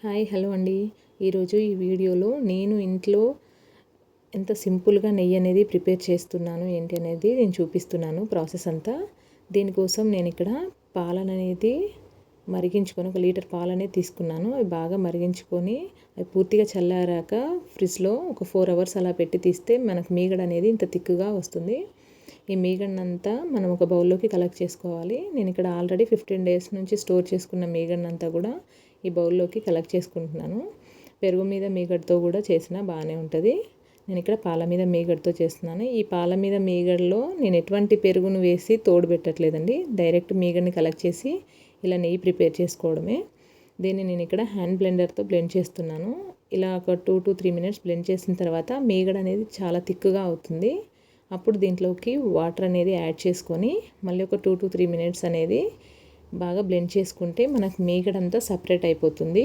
Hi hello అండి. ఈరోజు ఈ వీడియోలో నేను ఇంట్లో ఎంత సింపుల్గా నెయ్యి అనేది ప్రిపేర్ చేస్తున్నాను ఏంటి అనేది నేను చూపిస్తున్నాను ప్రాసెస్ అంతా. దీనికోసం నేను ఇక్కడ పాలననేది మరిగించుకొని 1 లీటర్ పాలనేది తీసుకున్నాను. అవి బాగా మరిగించుకొని అవి పూర్తిగా చల్లారాక ఫ్రిడ్జ్లో ఒక 4 అవర్స్ అలా పెట్టి తీస్తే మనకు మీగడ అనేది ఇంత థిక్గా వస్తుంది. ఈ మీగడనంతా మనం ఒక బౌల్లోకి కలెక్ట్ చేసుకోవాలి. నేను ఇక్కడ ఆల్రెడీ 15 డేస్ నుంచి స్టోర్ చేసుకున్న మీగడనంతా కూడా ఈ బౌల్లోకి కలెక్ట్ చేసుకుంటున్నాను. పెరుగు మీద మీగడతో కూడా చేసినా బాగానే ఉంటుంది. నేను ఇక్కడ పాల మీద మీగడతో చేస్తున్నాను. ఈ పాల మీద మీగడలో నేను ఎటువంటి పెరుగును వేసి తోడు పెట్టట్లేదండి. డైరెక్ట్ మీగడని కలెక్ట్ చేసి ఇలా నెయ్యి ప్రిపేర్ చేసుకోవడమే. దీన్ని నేను ఇక్కడ హ్యాండ్ బ్లెండర్తో బ్లెండ్ చేస్తున్నాను. ఇలా ఒక 2 to 3 మినిట్స్ బ్లెండ్ చేసిన తర్వాత మీగడ అనేది చాలా థిక్గా అవుతుంది. అప్పుడు దీంట్లోకి వాటర్ అనేది యాడ్ చేసుకొని మళ్ళీ ఒక 2 to 3 మినిట్స్ అనేది బాగా బ్లెండ్ చేసుకుంటే మనకు మీగడంతా సపరేట్ అయిపోతుంది.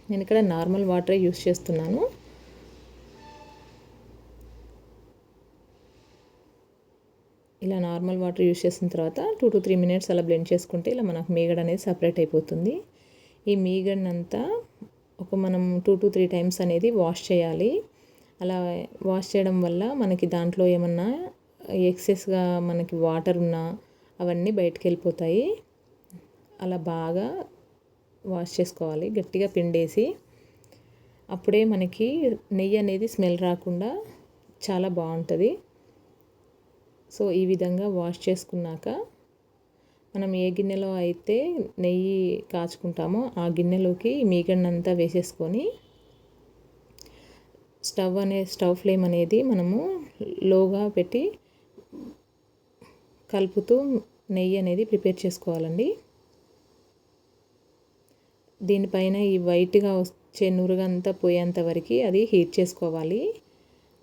నేను ఇక్కడ నార్మల్ వాటర్ యూస్ చేస్తున్నాను. ఇలా నార్మల్ వాటర్ యూస్ చేసిన తర్వాత 2 to 3 మినిట్స్ అలా బ్లెండ్ చేసుకుంటే ఇలా మనకు మీగడ అనేది సపరేట్ అయిపోతుంది. ఈ మీగడనంతా మనం 2 to 3 టైమ్స్ అనేది వాష్ చేయాలి. అలా వాష్ చేయడం వల్ల మనకి దాంట్లో ఏమన్నా ఎక్సెస్గా మనకి వాటర్ ఉన్నా అవన్నీ బయటికి వెళ్ళిపోతాయి. అలా బాగా వాష్ చేసుకోవాలి గట్టిగా పిండేసి. అప్పుడే మనకి నెయ్యి అనేది స్మెల్ రాకుండా చాలా బాగుంటుంది. సో ఈ విధంగా వాష్ చేసుకున్నాక మనం ఏ గిన్నెలో అయితే నెయ్యి కాచుకుంటామో ఆ గిన్నెలోకి మీగడనంతా వేసేసుకొని స్టవ్ ఫ్లేమ్ అనేది మనము లోగా పెట్టి కలుపుతూ నెయ్యి అనేది ప్రిపేర్ చేసుకోవాలండి. దీనిపైన ఈ వైట్గా వచ్చే నురుగంతా పోయేంత వరకు అది హీట్ చేసుకోవాలి.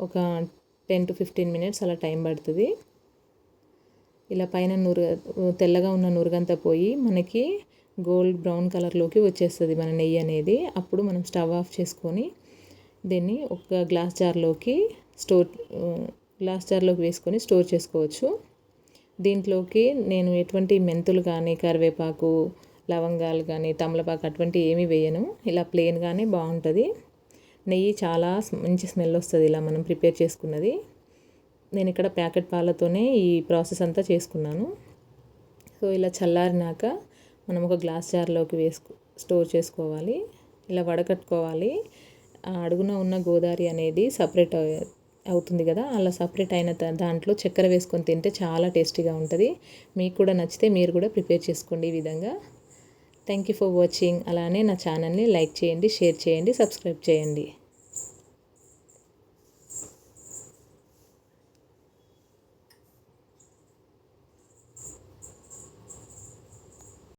ఒక 10 to 15 మినిట్స్ అలా టైం పడుతుంది. ఇలా పైన తెల్లగా ఉన్న నురుగంతా పోయి మనకి గోల్డ్ బ్రౌన్ కలర్లోకి వచ్చేస్తుంది మన నెయ్యి అనేది. అప్పుడు మనం స్టవ్ ఆఫ్ చేసుకొని దీన్ని ఒక గ్లాస్ జార్లోకి వేసుకొని స్టోర్ చేసుకోవచ్చు. దీంట్లోకి నేను ఎటువంటి మెంతులు కానీ కరివేపాకు లవంగాలు కానీ తమలపాకు అటువంటి ఏమీ వేయను. ఇలా ప్లెయిన్గానే బాగుంటుంది. నెయ్యి చాలా మంచి స్మెల్ వస్తుంది ఇలా మనం ప్రిపేర్ చేసుకున్నది. నేను ఇక్కడ ప్యాకెట్ పాలతోనే ఈ ప్రాసెస్ అంతా చేసుకున్నాను. సో ఇలా చల్లారినాక మనం ఒక గ్లాస్ జార్లోకి స్టోర్ చేసుకోవాలి. ఇలా వడకట్టుకోవాలి. అడుగున ఉన్న గోదావరి అనేది సపరేట్ అవుతుంది కదా, అలా సపరేట్ అయిన దాంట్లో చక్కెర వేసుకొని తింటే చాలా టేస్టీగా ఉంటుంది. మీకు కూడా నచ్చితే మీరు కూడా ప్రిపేర్ చేసుకోండి ఈ విధంగా. Thank you for watching. అలానే నా ఛానల్ని లైక్ చేయండి, షేర్ చేయండి, సబ్స్క్రైబ్ చేయండి.